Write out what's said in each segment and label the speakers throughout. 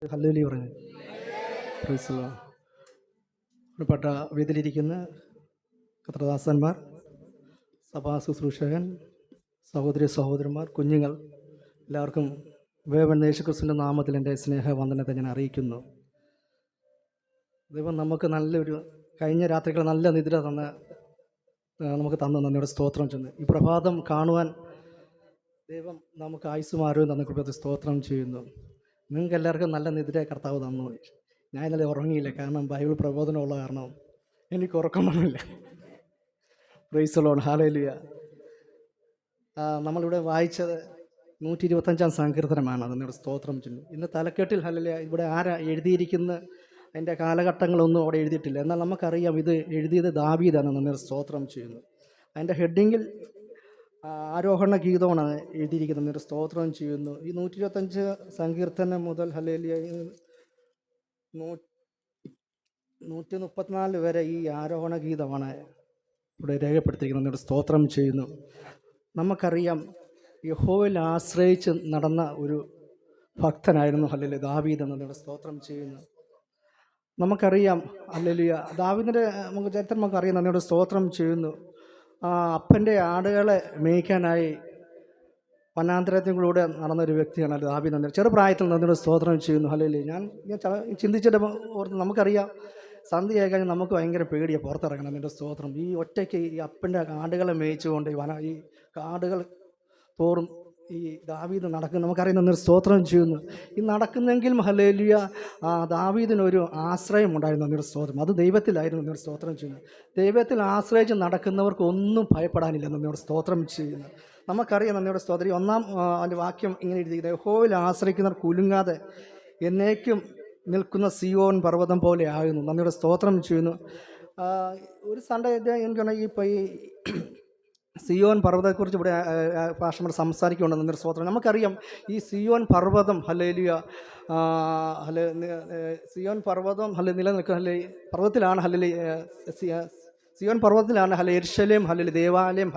Speaker 1: Hallelujah പറഞ്ഞു. Praise the Lord. പ്രിയപ്പെട്ട വേദിയിലിരിക്കുന്ന കർത്തൃദാസന്മാർ, സഭാ ശുശ്രൂഷകൻ, സഹോദരി സഹോദരന്മാർ, കുഞ്ഞുങ്ങൾ, എല്ലാവർക്കും വേവൻ യേശുക്രിസ്തുവിൻ്റെ നാമത്തിൽ എൻ്റെ സ്നേഹവന്ദനത്തെ ഞാൻ അറിയിക്കുന്നു. ദൈവം നമുക്ക് നല്ലൊരു കഴിഞ്ഞ രാത്രികൾ നല്ല നിദ്ര നമുക്ക് തന്ന നന്ദിയുടെ സ്തോത്രം ചെന്ന് ഈ പ്രഭാതം കാണുവാൻ ദൈവം നമുക്ക് ആയുസ്സും ആരോഗ്യം തന്ന കൃപത്തെ സ്തോത്രം ചെയ്യുന്നു. നിങ്ങൾക്ക് എല്ലാവർക്കും നല്ല നിദ്ര കർത്താവ് തന്നു. ഞാൻ ഇന്നലെ ഉറങ്ങിയില്ല, കാരണം ബൈബിൾ പ്രബോധനമുള്ള കാരണം എനിക്ക് ഉറക്കം വന്നില്ല. Praise the Lord, hallelujah. നമ്മളിവിടെ വായിച്ചത് 125 സങ്കീർത്തനമാണ്. അതിനോട് സ്തോത്രം ചെല്ലും. ഇന്ന് തലക്കെട്ടിൽ ഹല്ലേലൂയ ഇവിടെ ആരാ എഴുതിയിരിക്കുന്ന അതിൻ്റെ കാലഘട്ടങ്ങളൊന്നും അവിടെ എഴുതിയിട്ടില്ല. എന്നാൽ നമുക്കറിയാം ഇത് എഴുതിയത് ദാവീദാണ്. നന്ദിയുടെ സ്തോത്രം ചെയ്യുന്നു. അതിൻ്റെ ഹെഡിങ്ങിൽ ആരോഹണ ഗീതമാണ് എഴുതിയിരിക്കുന്നത്. ഒരു സ്തോത്രം ചെയ്യുന്നു. ഈ 125 സങ്കീർത്തനം മുതൽ ഹല്ലേലൂയ 134 വരെ ഈ ആരോഹണ ഗീതമാണ് ഇവിടെ രേഖപ്പെടുത്തിയിരിക്കുന്നത്. ഒരു സ്തോത്രം ചെയ്യുന്നു. നമുക്കറിയാം യഹോവയിൽ ആശ്രയിച്ച് നടന്ന ഒരു ഭക്തനായിരുന്നു ഹല്ലേലൂയ ദാവീദ് എന്നതിനോട് സ്തോത്രം ചെയ്യുന്നു. നമുക്കറിയാം ഹല്ലേലൂയ ദാവീദിൻ്റെ ചരിത്രം നമുക്കറിയാം. നന്ദിയോട് സ്തോത്രം ചെയ്യുന്നു. അപ്പൻ്റെ ആടുകളെ മേയ്ക്കാനായി വനാന്തരത്തിലൂടെ നടന്നൊരു വ്യക്തിയാണ് ദാവീദ്. നന്ദി ചെറുപ്രായത്തിൽ നന്ദിയോട് സ്തോത്രം ചെയ്യുന്നു. ഹല്ലേലൂയ. ഞാൻ ചിന്തിച്ചിട്ട് ഓർത്ത് നമുക്കറിയാം സന്ധ്യയായി കഴിഞ്ഞാൽ നമുക്ക് ഭയങ്കര പേടിയാണ് പുറത്തിറങ്ങണം. നന്ദിയുടെ സ്തോത്രം. ഈ ഒറ്റയ്ക്ക് ഈ അപ്പൻ്റെ ആടുകളെ മേയിച്ചുകൊണ്ട് ഈ കാടുകൾ തോറും ഈ ദാവീദ് നടക്കുന്നു. നമുക്കറിയാം നന്ദിയുടെ സ്തോത്രം ചെയ്യുന്നു. ഈ നടക്കുന്നെങ്കിലും ഹല്ലേലൂയ ദാവീദിനൊരു ആശ്രയം ഉണ്ടായിരുന്നു. നന്ദിയുടെ സ്തോത്രം. അത് ദൈവത്തിലായിരുന്നു. നന്ദിയുടെ സ്തോത്രം ചെയ്യുന്നു. ദൈവത്തിൽ ആശ്രയിച്ച് നടക്കുന്നവർക്ക് ഒന്നും ഭയപ്പെടാനില്ല. നന്ദിയുടെ സ്തോത്രം ചെയ്യുന്നു. നമുക്കറിയാം നന്ദിയുടെ സ്തോത്രം. അതിൻ്റെ വാക്യം ഇങ്ങനെ എഴുതിയത്, യഹോവയിൽ ആശ്രയിക്കുന്നവർ കുലുങ്ങാതെ എന്നേക്കും നിൽക്കുന്ന സിയോൻ പർവ്വതം പോലെ ആകുന്നു. നന്ദിയുടെ സ്തോത്രം ചെയ്യുന്നു. ഒരു സൺഡേ എനിക്കാണ് ഈ സിയോൻ പർവ്വതത്തെക്കുറിച്ച് ഇവിടെ പാസ്റ്റർമാർ സംസാരിക്കുന്നുണ്ട്. നന്ദിയുടെ സ്തോത്രം. നമുക്കറിയാം ഈ സിയോൻ പർവ്വതം ഹല്ലേലൂയ സിയോൻ പർവ്വതം നിലനിൽക്കുന്ന പർവ്വതത്തിലാണ് സിയോൻ പർവ്വതത്തിലാണ് യെരൂശലേം ദേവാലയം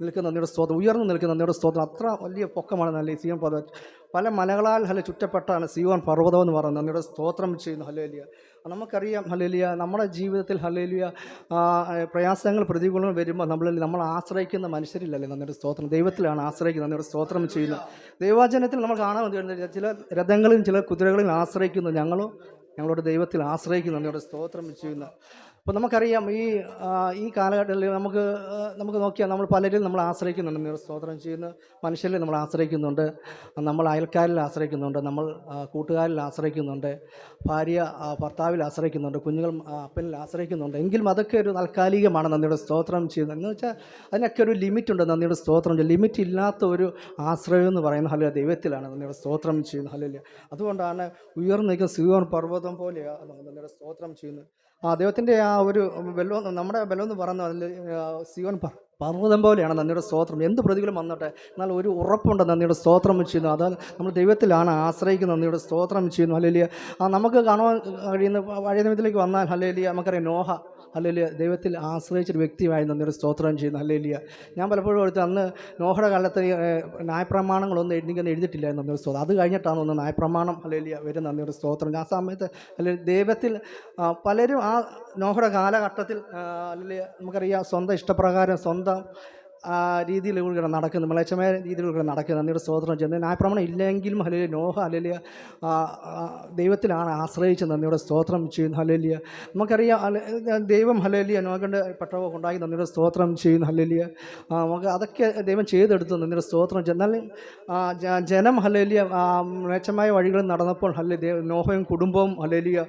Speaker 1: നിൽക്കുന്ന. നന്ദിയുടെ സ്തോത്രം. ഉയർന്നു നിൽക്കുന്ന നന്ദിയുടെ സ്തോത്രം. അത്ര വലിയ പൊക്കമാണ് സിയോൻ പർവ്വതം. പല മലകളാൽ ചുറ്റപ്പെട്ടാണ് സിയോൻ പർവ്വതം എന്ന് പറയുന്നത്. നന്ദിയുടെ സ്തോത്രം ചെയ്യുന്നു. ഹല്ലേലൂയ. നമുക്കറിയാം ഹല്ലേലൂയ നമ്മുടെ ജീവിതത്തിൽ ഹല്ലേലൂയ പ്രയാസങ്ങൾ പ്രതികൂലങ്ങൾ വരുമ്പോൾ നമ്മൾ ആശ്രയിക്കുന്ന മനുഷ്യരില്ലല്ലേ. നന്ദിയുടെ സ്തോത്രം. ദൈവത്തിലാണ് ആശ്രയിക്കുന്നത്. നന്ദിയുടെ സ്തോത്രം ചെയ്യുന്നു. ദൈവവചനത്തിൽ നമ്മൾ കാണാൻ വേണ്ടി ചില രഥങ്ങളിലും ചില കുതിരകളിലും ആശ്രയിക്കുന്നു. ഞങ്ങളോട് ദൈവത്തിൽ ആശ്രയിക്കുന്നു. നന്ദിയുടെ സ്തോത്രം ചെയ്യുന്നു. അപ്പോൾ നമുക്കറിയാം ഈ കാലഘട്ടത്തിൽ നമുക്ക് നോക്കിയാൽ നമ്മൾ പലരും നമ്മൾ ആശ്രയിക്കുന്നുണ്ട്. നന്ദിയുടെ സ്തോത്രം ചെയ്യുന്ന മനുഷ്യരിൽ നമ്മൾ ആശ്രയിക്കുന്നുണ്ട്. നമ്മൾ അയൽക്കാരിൽ ആശ്രയിക്കുന്നുണ്ട്. നമ്മൾ കൂട്ടുകാരിൽ ആശ്രയിക്കുന്നുണ്ട്. ഭാര്യ ഭർത്താവിൽ ആശ്രയിക്കുന്നുണ്ട്. കുഞ്ഞുങ്ങൾ അപ്പനിൽ ആശ്രയിക്കുന്നുണ്ട്. എങ്കിലും അതൊക്കെ ഒരു താൽക്കാലികമാണ്. നന്ദിയുടെ സ്തോത്രം ചെയ്യുന്നത് എന്ന് വെച്ചാൽ അതിനൊക്കെ ഒരു ലിമിറ്റുണ്ട്. നന്ദിയുടെ സ്തോത്രം. ലിമിറ്റ് ഇല്ലാത്ത ഒരു ആശ്രയം എന്ന് പറയുന്ന ഹല്ലേലൂയ ദൈവത്തിലാണ്. നന്ദിയുടെ സ്തോത്രം ചെയ്യുന്നത്. ഹല്ലേലൂയ. അതുകൊണ്ടാണ് ഉയർന്നു നിൽക്കുന്ന സിയോൻ പർവ്വതം പോലെയാണ് നന്ദിയുടെ സ്തോത്രം ചെയ്യുന്നത്. ദൈവത്തിൻ്റെ ഒരു നമ്മുടെ ബലം എന്ന് പറയുന്നത് അതിൽ സിയോൻ പർവ്വതം പോലെയാണ്. നന്ദിയുടെ സ്തോത്രം. എന്ത് പ്രതികൂലം വന്നോട്ടെ, എന്നാൽ ഒരു ഉറപ്പുണ്ട്. നന്ദിയുടെ സ്തോത്രം ചെയ്യുന്നു. അതായത് നമ്മൾ ദൈവത്തിലാണ് ആശ്രയിക്കുന്നത്. നന്ദിയുടെ സ്തോത്രം ചെയ്യുന്നു. ഹല്ലേലൂയ. നമുക്ക് കാണുവാൻ കഴിയുന്ന പഴയ നിയമത്തിലേക്ക് വന്നാൽ ഹല്ലേലൂയ നമുക്കറിയാം നോഹ ഹല്ലേലൂയ ദൈവത്തിൽ ആശ്രയിച്ചൊരു വ്യക്തിയായി നന്ദിയുടെ സ്തോത്രം ചെയ്യുന്നു. ഹല്ലേലൂയ. ഞാൻ പലപ്പോഴും അന്ന് നോഹയുടെ കാലത്ത് ന്യായപ്രമാണങ്ങളൊന്നും എഴുതിയിട്ടില്ലായിരുന്നു. നന്ദിയുടെ സ്തോത്രം. അത് കഴിഞ്ഞിട്ടാണ് ഒന്ന് ന്യായപ്രമാണം ഹല്ലേലൂയ വരും. നന്ദിയുടെ സ്തോത്രം. ആ സമയത്ത് ദൈവത്തിൽ പലരും നോഹയുടെ കാലഘട്ടത്തിൽ ഹല്ലേലൂയ നമുക്കറിയാം സ്വന്തം ഇഷ്ടപ്രകാരം സ്വന്തം രീതിയിലൂടെ നടക്കുന്നു. മിളച്ചമായ രീതിയിലൂടെ നടക്കുന്നത്. നന്ദിയുടെ സ്തോത്രം ചെയ്യുന്നത്. ന്യായപ്രമാണം ഇല്ലെങ്കിലും ഹല്ലേലൂയ നോഹ ഹല്ലേലൂയ ദൈവത്തിലാണ് ആശ്രയിച്ച് നന്ദിയുടെ സ്തോത്രം ചെയ്യുന്നു. ഹല്ലേലൂയ. നമുക്കറിയാം ദൈവം ഹല്ലേലൂയ നോഹയുടെ പെട്ടകമൊക്കെ ഉണ്ടായി. നന്ദിയുടെ സ്തോത്രം ചെയ്യുന്നു. ഹല്ലേലൂയ. നമുക്ക് അതൊക്കെ ദൈവം ചെയ്തെടുത്തു. നന്ദിയുടെ സ്തോത്രം ചെയ്യുന്നു. എന്നാൽ ജനം ഹല്ലേലൂയ മിളച്ചമായ വഴികളിൽ നടന്നപ്പോൾ നോഹയും കുടുംബവും ഹല്ലേലൂയ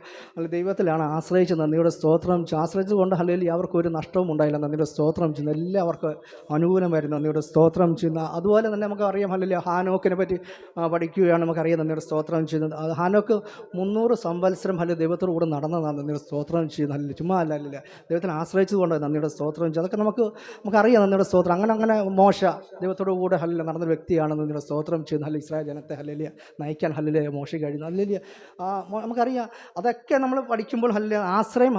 Speaker 1: ദൈവത്തിലാണ് ആശ്രയിച്ച് നന്ദിയുടെ സ്തോത്രം ആശ്രയിച്ചുകൊണ്ട് ഹല്ലേലൂയ അവർക്കൊരു നഷ്ടവും ഉണ്ടായില്ല. നന്ദിയുടെ സ്തോത്രം ചെയ്യുന്നു. എല്ലാവർക്കും അനുകൂലമായിരുന്നു. നന്ദിയുടെ സ്തോത്രം ചെയ്യുന്ന. അതുപോലെ തന്നെ നമുക്കറിയാം ഹല്ലേലൂയ ഹാനോക്കിനെ പറ്റി പഠിക്കുകയാണ്. നമുക്കറിയാം നന്ദിയുടെ സ്തോത്രം ചെയ്യുന്നത്. ഹാനോക്ക് 300 സംവത്സരം ദൈവത്തോടു കൂടെ നടന്നതാണ്. നന്ദിയുടെ സ്തോത്രം ചെയ്യുന്നത്. ഹല്ലേലൂയ. ചുമ്മാ അല്ല ദൈവത്തിന് ആശ്രയിച്ചതുകൊണ്ട് നന്ദിയുടെ സ്തോത്രം ചെയ്യുന്നത്. അതൊക്കെ നമുക്കറിയാം നന്ദിയുടെ സ്തോത്രം. അങ്ങനെ മോശ ദൈവത്തോടു കൂടെ ഹല്ലേലൂയ നടന്ന വ്യക്തിയാണ്. നന്ദിയുടെ സ്തോത്രം ചെയ്യുന്നത്. ഹല്ലേലൂയ. ഇസ്രായേൽ ജനത്തെ ഹല്ലേലൂയ നയിക്കാൻ ഹല്ലേലൂയ മോശ കഴിയുന്നു. ഹല്ലേലൂയ. നമുക്കറിയാം അതൊക്കെ നമ്മൾ പഠിക്കുമ്പോൾ ഹല്ലേലൂയ ആശ്രയം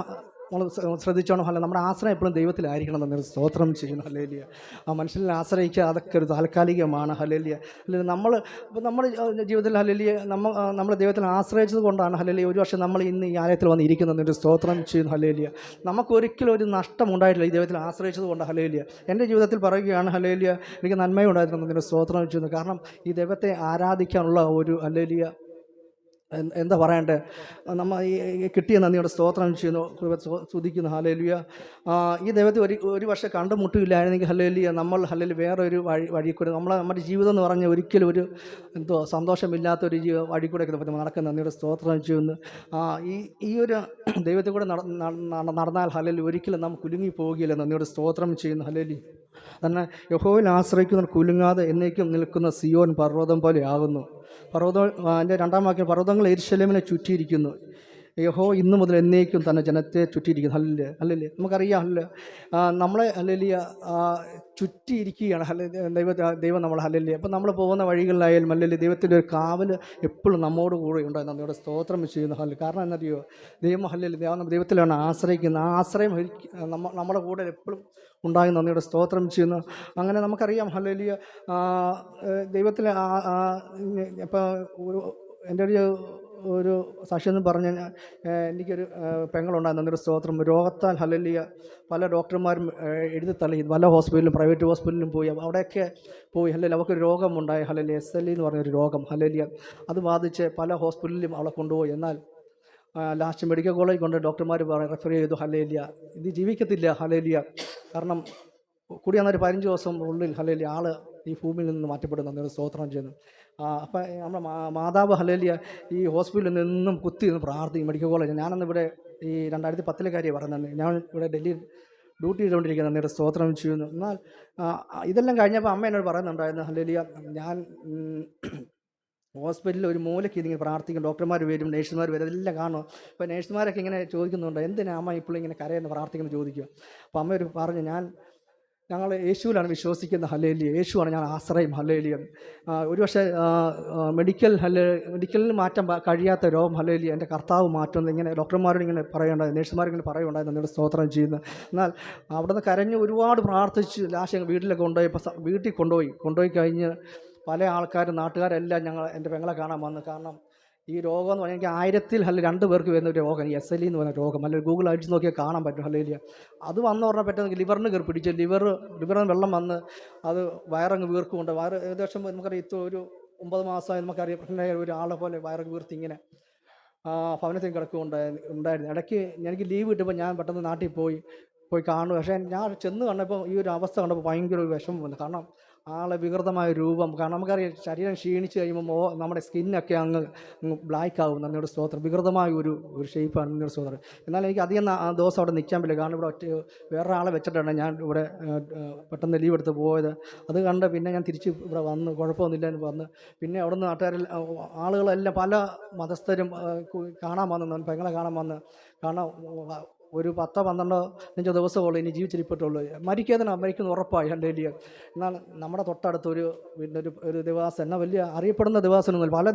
Speaker 1: നമ്മൾ ശ്രദ്ധിച്ചോണം. അല്ല, നമ്മുടെ ആശ്രയം എപ്പോഴും ദൈവത്തിലായിരിക്കണം എന്നൊരു സ്തോത്രം ചെയ്യുന്നു. ഹല്ലേലൂയ. ആ മനുഷ്യനിൽ ആശ്രയിക്കുക അതൊക്കെ ഒരു താൽക്കാലികമാണ്. ഹല്ലേലൂയ. അല്ലെങ്കിൽ നമ്മുടെ ജീവിതത്തിൽ ഹല്ലേലൂയ നമ്മൾ ദൈവത്തിൽ ആശ്രയിച്ചത് കൊണ്ടാണ് ഹല്ലേലൂയ ഒരു വർഷം നമ്മൾ ഇന്ന് ഈ ആലയത്തിൽ വന്നിരിക്കുന്നതിനൊരു സ്തോത്രം ചെയ്യുന്നു. ഹല്ലേലൂയ. നമുക്കൊരിക്കലും ഒരു നഷ്ടം ഉണ്ടായിട്ടില്ല ഈ ദൈവത്തിൽ ആശ്രയിച്ചത് കൊണ്ട്. ഹല്ലേലൂയ. എൻ്റെ ജീവിതത്തിൽ പറയുകയാണ് ഹല്ലേലൂയ, എനിക്ക് നന്മയുണ്ടായിരുന്നതിൻ്റെ സ്തോത്രം ചെയ്യുന്നു. കാരണം ഈ ദൈവത്തെ ആരാധിക്കാനുള്ള ഒരു ഹല്ലേലൂയ എന്താ പറയണ്ടേ, നമ്മൾ ഈ കിട്ടിയ നന്ദിയുടെ സ്തോത്രം ചെയ്യുന്നു, സ്തുതിക്കുന്നു. ഹല്ലേലൂയ. ഈ ദൈവത്തെ ഒരു വർഷം കണ്ടുമുട്ടില്ലായിരുന്നെങ്കിൽ ഹല്ലേലൂയ നമ്മൾ ഹല്ലേലൂയ വേറൊരു വഴി കൂടെ നമ്മുടെ ജീവിതം എന്ന് പറഞ്ഞാൽ ഒരിക്കലും ഒരു സന്തോഷമില്ലാത്തൊരു വഴി കൂടെ നടക്കുന്ന നന്ദിയുടെ സ്തോത്രം ചെയ്യുന്നു. ഈ ഒരു ദൈവത്തെ കൂടെ നടന്നാൽ ഹല്ലേലൂയ ഒരിക്കലും നാം കുലുങ്ങി പോവുകയില്ല. നന്ദിയുടെ സ്തോത്രം ചെയ്യുന്നു. ഹല്ലേലൂയ. തന്നെ യഹോവയിൽ ആശ്രയിക്കുന്നവർ കുലുങ്ങാതെ എന്നേക്കും നിൽക്കുന്ന സിയോൻ പർവ്വതം പോലെ ആകുന്നു. എൻ്റെ 2-ാം വാക്യം, പർവ്വതങ്ങൾ യെരൂശലേമിനെ ചുറ്റിയിരിക്കുന്നു. യഹോവ ഇന്നു മുതൽ എന്നേക്കും തന്നെ ജനത്തെ ചുറ്റിയിരിക്കുന്നു. ഹല്ലേലൂയ. നമുക്കറിയാം ഹല്ലേലൂയ നമ്മളെ ഹല്ലേലൂയ ചുറ്റിയിരിക്കുകയാണ്. ദൈവം നമ്മൾ ഹല്ലേലൂയ. അപ്പം നമ്മൾ പോകുന്ന വഴികളിലായാലും ഹല്ലേലൂയ ദൈവത്തിൻ്റെ ഒരു കാവൽ എപ്പോഴും നമ്മോട് കൂടെ ഉണ്ടായി. നമ്മുടെ സ്തോത്രം ചെയ്യുന്നു. ഹല്ലേലൂയ. കാരണം എന്നറിയോ, ദൈവം ഹല്ലേലൂയ ദൈവത്തിലാണ് ആശ്രയിക്കുന്നത്. ആ ആശ്രയം നമ്മുടെ കൂടെ എപ്പോഴും ഉണ്ടായി. നന്ദിയുടെ സ്തോത്രം ചെയ്യുന്നു. അങ്ങനെ നമുക്കറിയാം ഹല്ലേലൂയ ദൈവത്തിലെ ഇപ്പോൾ എൻ്റെ ഒരു സാക്ഷി എന്ന് പറഞ്ഞു കഴിഞ്ഞാൽ, എനിക്കൊരു പെങ്ങളുണ്ടായിരുന്നു. നന്ദിയുടെ സ്തോത്രം. രോഗത്താൽ ഹല്ലേലൂയ പല ഡോക്ടർമാരും എഴുതിത്തള്ളി. പല ഹോസ്പിറ്റലിലും പ്രൈവറ്റ് ഹോസ്പിറ്റലിലും പോയി. അവിടെയൊക്കെ പോയി ഹല്ലേലൂയ അവൾക്കൊരു രോഗമുണ്ടായി. ഹല്ലേലൂയ SLE എന്ന് പറഞ്ഞൊരു രോഗം. ഹല്ലേലൂയ അത് ബാധിച്ച് പല ഹോസ്പിറ്റലിലും അവളെ കൊണ്ടുപോയി. എന്നാൽ ലാസ്റ്റ് മെഡിക്കൽ കോളേജ് കൊണ്ട് ഡോക്ടർമാർ റെഫർ ചെയ്തു. ഹല്ലേലൂയ ഇത് ജീവിക്കത്തില്ല. ഹല്ലേലൂയ. കാരണം കൂടി വന്നൊരു 15 ദിവസം ഉള്ളിൽ ഹല്ലേലൂയ ആൾ ഈ ഭൂമിയിൽ നിന്ന് മാറ്റപ്പെടുന്നു. എന്നൊരു സ്തോത്രം ചെയ്യുന്നു. അപ്പം നമ്മുടെ മാതാവ് ഹല്ലേലൂയ ഈ ഹോസ്പിറ്റലിൽ നിന്നും കുത്തി നിന്ന് പ്രാർത്ഥിക്കും. മെഡിക്കൽ കോളേജ് ഞാനന്ന് ഇവിടെ ഈ 2010 കാര്യമാണ് പറയുന്നത്. ഞാൻ ഇവിടെ ഡൽഹിയിൽ ഡ്യൂട്ടി ചെയ്തുകൊണ്ടിരിക്കുന്നത്. എന്നൊരു സ്തോത്രം ചെയ്യുന്നു. എന്നാൽ ഇതെല്ലാം കഴിഞ്ഞപ്പോൾ അമ്മ എന്നോട് പറയുന്നുണ്ടായിരുന്നു, ഹല്ലേലൂയ ഞാൻ ഹോസ്പിറ്റലിൽ ഒരു മൂലയ്ക്ക് ഇതിങ്ങനെ പ്രാർത്ഥിക്കും. ഡോക്ടർമാർ വരും, നേഴ്സുമാർ വരും, അതെല്ലാം കാണും. അപ്പോൾ നേഴ്സുമാരൊക്കെ ഇങ്ങനെ ചോദിക്കുന്നുണ്ട്, എന്തിനാ അമ്മ ഇപ്പോൾ ഇങ്ങനെ കരയെന്ന് പ്രാർത്ഥിക്കുന്നത് ചോദിക്കും. അപ്പോൾ അമ്മ ഒരു പറഞ്ഞു, ഞങ്ങൾ യേശുവിലാണ് വിശ്വസിക്കുന്നത്. ഹല്ലേലൂയ. യേശുവാണ് ഞങ്ങൾ ആശ്രയം. ഹല്ലേലൂയ. ഒരു പക്ഷേ മെഡിക്കലിൽ മാറ്റാൻ കഴിയാത്ത രോഗം ഹല്ലേലൂയ എൻ്റെ കർത്താവ് മാറ്റുന്നത് ഇങ്ങനെ ഡോക്ടർമാരോട് ഇങ്ങനെ പറയുണ്ടായിരുന്നു, നേഴ്സുമാരിങ്ങനെ പറയുണ്ടായിരുന്നു. എന്നോട് സ്തോത്രം ചെയ്യുന്നത്. എന്നാൽ അവിടുന്ന് കരഞ്ഞ് ഒരുപാട് പ്രാർത്ഥിച്ച് ലാസ്റ്റ് വീട്ടിലൊക്കെ കൊണ്ടുപോയി. ഇപ്പോൾ വീട്ടിൽ കൊണ്ടുപോയി കഴിഞ്ഞ് പല ആൾക്കാരും നാട്ടുകാരെല്ലാം എൻ്റെ പെങ്ങളെ കാണാൻ വന്നു. കാരണം ഈ രോഗം എന്ന് പറഞ്ഞാൽ എനിക്ക് 1000 2 പേർക്ക് വരുന്ന ഒരു രോഗം, ഈ SLE എന്ന് പറഞ്ഞ രോഗം. അല്ലെങ്കിൽ ഗൂഗിൾ അടിച്ച് നോക്കിയാൽ കാണാൻ പറ്റും. ഹല്ലേലൂയ. അത് വന്ന് പറഞ്ഞാൽ പറ്റുമെങ്കിൽ ലിവറിന് കയറി പിടിച്ച് ലിവറിന് വെള്ളം വന്ന് അത് വയറങ്ങ് വീർക്കുകൊണ്ട് ഏകദേശം നമുക്കറിയാം ഒരു 9 മാസമായി നമുക്കറിയാം പ്രശ്നമായ ഒരാളെ പോലെ വയറങ്ങ് വീർത്തി ഇങ്ങനെ ഭവനത്തിൽ ഉണ്ടായിരുന്നു. ഇടയ്ക്ക് എനിക്ക് ലീവ് കിട്ടുമ്പോൾ ഞാൻ പെട്ടെന്ന് നാട്ടിൽ പോയി കാണും. പക്ഷേ ഞാൻ ചെന്ന് കണ്ടപ്പോൾ ഈ ഒരു അവസ്ഥ കണ്ടപ്പോൾ ഭയങ്കര ഒരു വിഷമം വന്നു. കാരണം ആളെ വികൃതമായ രൂപം. കാരണം നമുക്കറിയാം ശരീരം ക്ഷീണിച്ച് കഴിയുമ്പോൾ നമ്മുടെ സ്കിന്നൊക്കെ അങ്ങ് ബ്ലാക്ക് ആകും. നന്ദിയുടെ സ്തോത്രം. വികൃതമായ ഒരു ഷേപ്പാണ് നന്ദിയുടെ സ്തോത്രം. എന്നാൽ എനിക്ക് അധികം ദിവസം അവിടെ നിൽക്കാൻ പറ്റില്ല. കാരണം ഇവിടെ വേറൊരാളെ വെച്ചിട്ടാണ് ഞാൻ ഇവിടെ പെട്ടെന്ന് ലീവ് എടുത്ത് പോയത്. അത് കണ്ട് പിന്നെ ഞാൻ തിരിച്ച് ഇവിടെ വന്ന് കുഴപ്പമൊന്നുമില്ല എന്ന് വന്ന് പിന്നെ അവിടെ നിന്ന് ആളുകളെല്ലാം പല മതസ്ഥരും കാണാൻ വന്നു, പെങ്ങളെ കാണാൻ വന്ന്. കാരണം ഒരു 10-12 ദിവസമുള്ളൂ ഇനി ജീവിച്ചിരിപ്പറ്റുള്ളൂ. മരിക്കുന്ന ഉറപ്പായി. ഹല്ലേലൂയ. എന്നാൽ നമ്മുടെ തൊട്ടടുത്തൊരു ഒരു ദേവാസൻ, എന്നാൽ വലിയ അറിയപ്പെടുന്ന ദേവാസനൊന്നുമില്ല, പല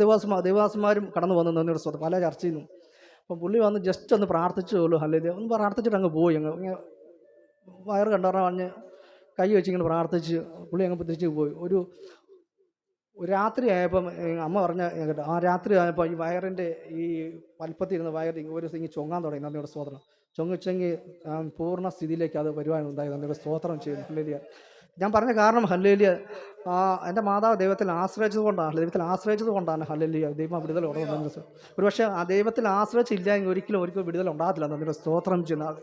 Speaker 1: ദേവാസന്മാരും കടന്നു വന്നു നന്ദിയുടെ സ്തോത്രം, പല ചർച്ചയിൽ നിന്നും. അപ്പം പുള്ളി വന്ന് ജസ്റ്റ് ഒന്ന് പ്രാർത്ഥിച്ചുള്ളൂ. ഹല്ലേലൂയ. ഒന്ന് പ്രാർത്ഥിച്ചിട്ട് അങ്ങ് പോയി. ഇങ്ങനെ വയറ് കണ്ടറിഞ്ഞ് പറഞ്ഞ് കൈ വെച്ചിങ്ങനെ പ്രാർത്ഥിച്ച് പുള്ളി അങ്ങ് തിരിച്ച് പോയി. ഒരു രാത്രി ആയപ്പം അമ്മ പറഞ്ഞ കേട്ടോ, ആ രാത്രി ആയപ്പോൾ ഈ വയറിൻ്റെ ഈ വലിപ്പത്തിരുന്ന വയറ് ഒരു ഇങ്ങനെ ചൊങ്ങാൻ തുടങ്ങി. നന്ദിയുടെ സ്തോത്രം. ചൊങ്ങിച്ചെങ്കിൽ പൂർണ്ണ സ്ഥിതിയിലേക്ക് അത് വരുവാനുണ്ടായി. നന്ദിയുടെ സ്തോത്രം ചെയ്യുന്നു. ഹല്ലേലൂയ. ഞാൻ പറഞ്ഞ കാരണം ഹല്ലേലൂയ എൻ്റെ മാതാവ് ദൈവത്തിൽ ആശ്രയിച്ചത് കൊണ്ടാണ് ഹല്ലേലൂയ ദൈവം വിടുതൽ ഉടനെ. ഒരു പക്ഷേ ആ ദൈവത്തിൽ ആശ്രയിച്ചില്ല എങ്കിൽ ഒരിക്കലും വിടുതൽ ഉണ്ടാകത്തില്ല. നന്ദിയുടെ സ്തോത്രം ചെയ്യുന്ന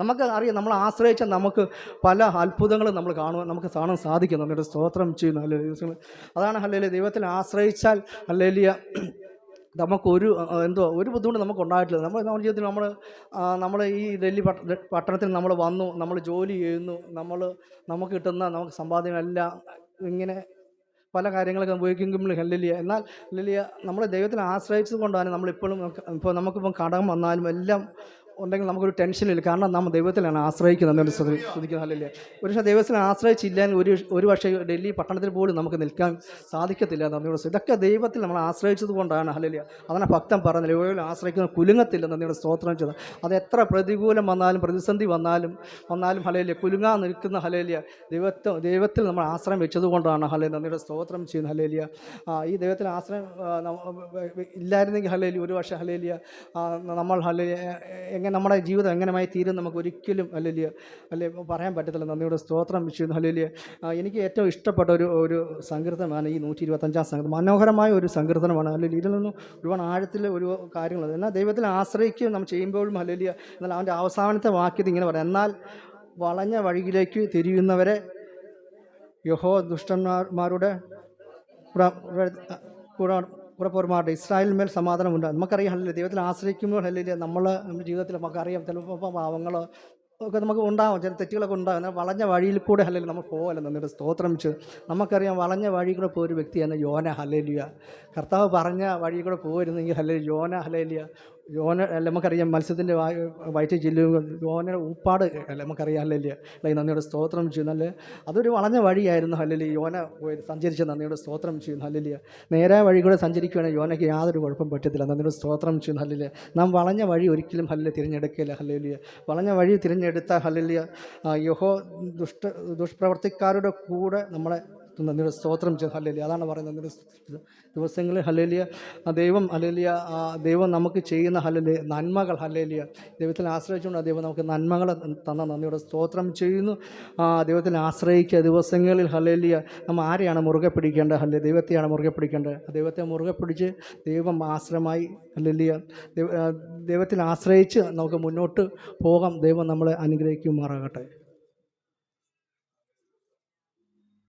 Speaker 1: നമുക്ക് അറിയാം, നമ്മൾ ആശ്രയിച്ചാൽ നമുക്ക് പല അത്ഭുതങ്ങളും നമുക്ക് കാണാൻ സാധിക്കും. നന്ദിയുടെ സ്തോത്രം ചെയ്യുന്നു. ഹല്ലേലൂയ. അതാണ് ഹല്ലേലൂയ. ദൈവത്തിൽ ആശ്രയിച്ചാൽ ഹല്ലേലൂയ നമുക്കൊരു ഒരു ബുദ്ധിമുട്ട് നമുക്ക് ഉണ്ടായിട്ടില്ല. നമ്മുടെ ജീവിതത്തിൽ നമ്മൾ ഈ ഡൽഹി പട്ടണത്തിൽ നമ്മൾ വന്നു, നമ്മൾ ജോലി ചെയ്യുന്നു, നമുക്ക് കിട്ടുന്ന നമുക്ക് സമ്പാദ്യമെല്ലാം ഇങ്ങനെ പല കാര്യങ്ങളൊക്കെ ഉപയോഗിക്കുമ്പോൾ ഹല്ലേലൂയ. എന്നാൽ ഹല്ലേലൂയ നമ്മൾ ദൈവത്തിൽ ആശ്രയിച്ചത് കൊണ്ടാണ് നമ്മളിപ്പോഴും ഇപ്പോൾ നമുക്കിപ്പം കടം വന്നാലും എല്ലാം ഉണ്ടെങ്കിൽ നമുക്കൊരു ടെൻഷനില്ല. കാരണം നമ്മൾ ദൈവത്തിലാണ് ആശ്രയിക്കുന്നത് എന്നൊരു ശ്രദ്ധിക്കുന്നത്. ഹല്ലേലൂയ. ഒരു പക്ഷേ ദൈവത്തിനെ ആശ്രയിച്ചില്ലെങ്കിൽ ഒരു പക്ഷേ ഡൽഹി പട്ടണത്തിൽ പോലും നമുക്ക് നിൽക്കാൻ സാധിക്കത്തില്ല നന്ദിയുടെ സ്തോത്രം. ഇതൊക്കെ ദൈവത്തിൽ നമ്മൾ ആശ്രയിച്ചത് കൊണ്ടാണ്. ഹല്ലേലൂയ. അവനെ ഭക്തൻ പറഞ്ഞില്ല, ദൈവത്തിൽ ആശ്രയിക്കുന്ന കുലുങ്ങത്തില്ല നന്ദിയുടെ സ്തോത്രം ചെയ്ത്. അത് എത്ര പ്രതികൂലം വന്നാലും പ്രതിസന്ധി വന്നാലും ഹല്ലേലൂയ കുലുങ്ങാൻ നിൽക്കുന്ന ഹല്ലേലൂയ ദൈവത്തിൽ നമ്മൾ ആശ്രയം വെച്ചത് കൊണ്ടാണ് ഹല്ലേലൂയ നന്ദിയുടെ സ്തോത്രം ചെയ്യുന്നത്. ഹല്ലേലൂയ. ഈ ദൈവത്തിൽ ആശ്രയം ഇല്ലായിരുന്നെങ്കിൽ ഹല്ലേലൂയ ഒരു പക്ഷേ ഹല്ലേലൂയ നമ്മൾ ഹല്ലേലൂയ നമ്മുടെ ജീവിതം എങ്ങനെയായി തീരും നമുക്ക് ഒരിക്കലും ഹല്ലേലൂയ പറയാൻ പറ്റത്തില്ല. നന്ദിയുടെ സ്തോത്രം ചെയ്യുന്നു. ഹല്ലേലൂയ. എനിക്ക് ഏറ്റവും ഇഷ്ടപ്പെട്ട ഒരു സങ്കീർത്തനമാണ് ഈ 125 സങ്കീർത്തനം. മനോഹരമായ ഒരു സങ്കീർത്തനമാണ്. ഹല്ലേലൂയ. ഇതിൽ നിന്നും ഒരുപാട് ആഴത്തിൽ ഒരു കാര്യങ്ങൾ. എന്നാൽ ദൈവത്തിൽ ആശ്രയിക്കുകയും നമ്മൾ ചെയ്യുമ്പോഴും ഹല്ലേലൂയ. എന്നാൽ അവൻ്റെ അവസാനത്തെ വാക്യത്തിൽ ഇങ്ങനെ പറയാം, എന്നാൽ വളഞ്ഞ വഴിയിലേക്ക് തിരിയുന്നവരെ യഹോവ ദുഷ്ടന്മാരുടെ പുറപ്പോർമാരുടെ ഇസ്രായേലിന്മേൽ സമാധാനമുണ്ട്. നമുക്കറിയാം ഹല്ലേലൂയ. ദൈവത്തിൽ ആശ്രയിക്കുമ്പോൾ ഹല്ലേലൂയ നമ്മുടെ ജീവിതത്തിൽ നമുക്കറിയാം ചിലപ്പോൾ പാവങ്ങൾ ഒക്കെ നമുക്ക് ഉണ്ടാകും, ചില തെറ്റുകളൊക്കെ ഉണ്ടാകും. എന്നാൽ വളഞ്ഞ വഴിയിൽ കൂടെ ഹല്ലേലൂയ നമ്മൾ പോകല്ല. നന്ദിയുടെ സ്തോത്രം വെച്ച് നമുക്കറിയാം വളഞ്ഞ വഴി കൂടെ പോയൊരു വ്യക്തിയാണ് യോന. ഹല്ലേലൂയ. കർത്താവ് പറഞ്ഞ വഴി കൂടെ പോയിരുന്നെങ്കിൽ ഹല്ലേലൂയ യോന ഹല്ലേലൂയ നമുക്കറിയാം മത്സ്യത്തിൻ്റെ വയറ്റിൽ ചെല്ലുമ്പോൾ യോനയുടെ ഊപ്പാട് നമുക്കറിയാം. ഹല്ലേലൂയ. നന്ദിയുടെ സ്തോത്രം ചെയ്യുന്നു. അല്ലേ അതൊരു വളഞ്ഞ വഴിയായിരുന്നു. ഹല്ലേലൂയ. യോന സഞ്ചരിച്ച നന്ദിയുടെ സ്തോത്രം ചെയ്യുന്നു. ഹല്ലേലൂയ. നേരായ വഴി കൂടെ സഞ്ചരിക്കുകയാണെങ്കിൽ യോനയ്ക്ക് യാതൊരു കുഴപ്പം പറ്റത്തില്ല. നന്ദിയുടെ സ്തോത്രം ചെയ്യുന്നു. ഹല്ലേലൂയ. നാം വളഞ്ഞ വഴി ഒരിക്കലും ഹല്ലേലൂയ തിരഞ്ഞെടുക്കില്ല. ഹല്ലേലൂയ. വളഞ്ഞ വഴി തിരഞ്ഞെടുത്ത ഹല്ലേലൂയ യഹോവ ദുഷ്പ്രവർത്തിക്കാരുടെ കൂടെ നമ്മളെ നന്ദിയുടെ സ്തോത്രം ചെയ്തു. ഹല്ലേലൂയ. അതാണ് പറയുന്നത്. നന്ദിയുടെ ദിവസങ്ങളിൽ ഹല്ലേലൂയ ദൈവം ഹല്ലേലൂയ ദൈവം നമുക്ക് ചെയ്യുന്ന ഹല്ലേലൂയ നന്മകൾ ഹല്ലേലൂയ ദൈവത്തിൽ ആശ്രയിച്ചുകൊണ്ട് ദൈവം നമുക്ക് നന്മകൾ തന്ന നന്ദിയുടെ സ്തോത്രം ചെയ്യുന്നു. ദൈവത്തിൽ ആശ്രയിക്കുക ദിവസങ്ങളിൽ ഹല്ലേലൂയ. നമ്മൾ ആരെയാണ് മുറുകെ പിടിക്കേണ്ടത്? ഹല്ലേലൂയ ദൈവത്തെയാണ് മുറുകെ പിടിക്കേണ്ടത്. ദൈവത്തെ മുറുകെ പിടിച്ച് ദൈവം ആശ്രയമായി ഹല്ലേലൂയ ദൈവത്തിൽ ആശ്രയിച്ച് നമുക്ക് മുന്നോട്ട് പോകാം. ദൈവം നമ്മളെ അനുഗ്രഹിക്കുമാറാകട്ടെ.